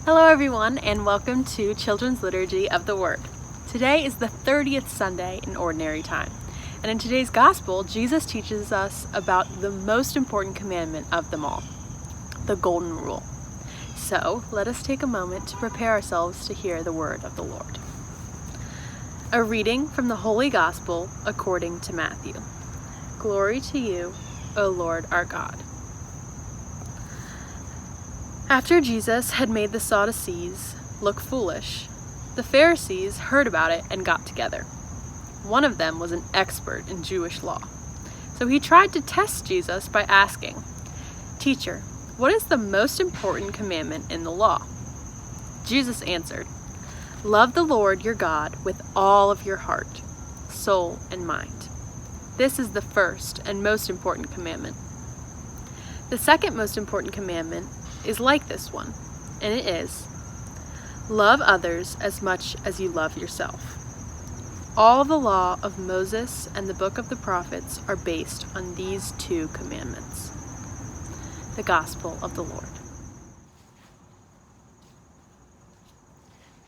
Hello everyone, and welcome to Children's Liturgy of the Word. Today is the 30th Sunday in Ordinary Time, and in today's Gospel, Jesus teaches us about the most important commandment of them all, the Golden Rule. So, let us take a moment to prepare ourselves to hear the Word of the Lord. A reading from the Holy Gospel according to Matthew. Glory to you, O Lord our God. After Jesus had made the Sadducees look foolish, the Pharisees heard about it and got together. One of them was an expert in Jewish law. So he tried to test Jesus by asking, "Teacher, what is the most important commandment in the law?" Jesus answered, "Love the Lord your God with all of your heart, soul, and mind. This is the first and most important commandment. The second most important commandment is like this one, and it is, love others as much as you love yourself. All the law of Moses and the book of the prophets are based on these two commandments." The Gospel of the Lord.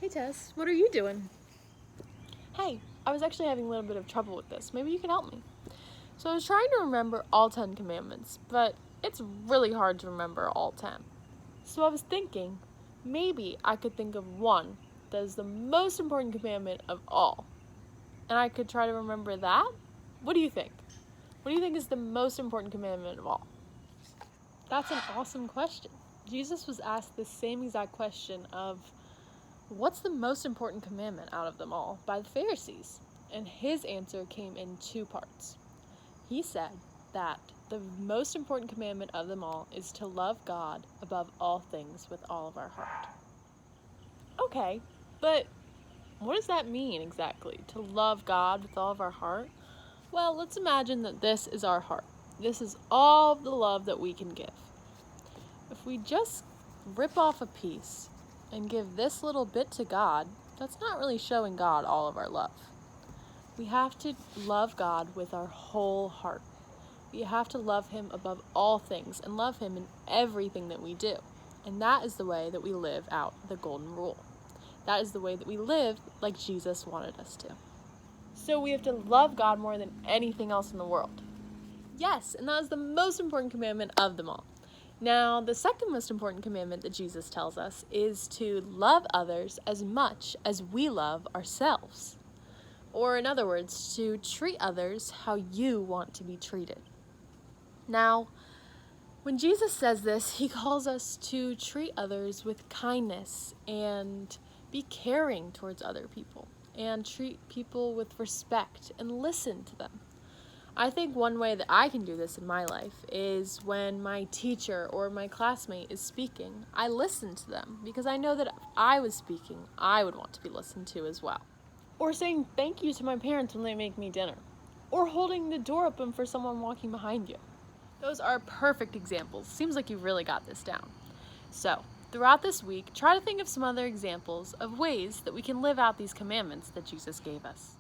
Hey Tess, what are you doing? Hey, I was actually having a little bit of trouble with this. Maybe you can help me. So I was trying to remember all 10 commandments, but it's really hard to remember all 10. So I was thinking, maybe I could think of one that is the most important commandment of all. And I could try to remember that? What do you think? What do you think is the most important commandment of all? That's an awesome question. Jesus was asked the same exact question of, what's the most important commandment out of them all, by the Pharisees? And his answer came in two parts. He said that the most important commandment of them all is to love God above all things with all of our heart. Okay, but what does that mean exactly, to love God with all of our heart? Well, let's imagine that this is our heart. This is all the love that we can give. If we just rip off a piece and give this little bit to God, that's not really showing God all of our love. We have to love God with our whole heart. We have to love Him above all things and love Him in everything that we do. And that is the way that we live out the Golden Rule. That is the way that we live like Jesus wanted us to. So we have to love God more than anything else in the world. Yes, and that is the most important commandment of them all. Now, the second most important commandment that Jesus tells us is to love others as much as we love ourselves. Or in other words, to treat others how you want to be treated. Now, when Jesus says this, he calls us to treat others with kindness and be caring towards other people and treat people with respect and listen to them. I think one way that I can do this in my life is when my teacher or my classmate is speaking, I listen to them because I know that if I was speaking, I would want to be listened to as well. Or saying thank you to my parents when they make me dinner. Or holding the door open for someone walking behind you. Those are perfect examples. Seems like you really got this down. So, throughout this week, try to think of some other examples of ways that we can live out these commandments that Jesus gave us.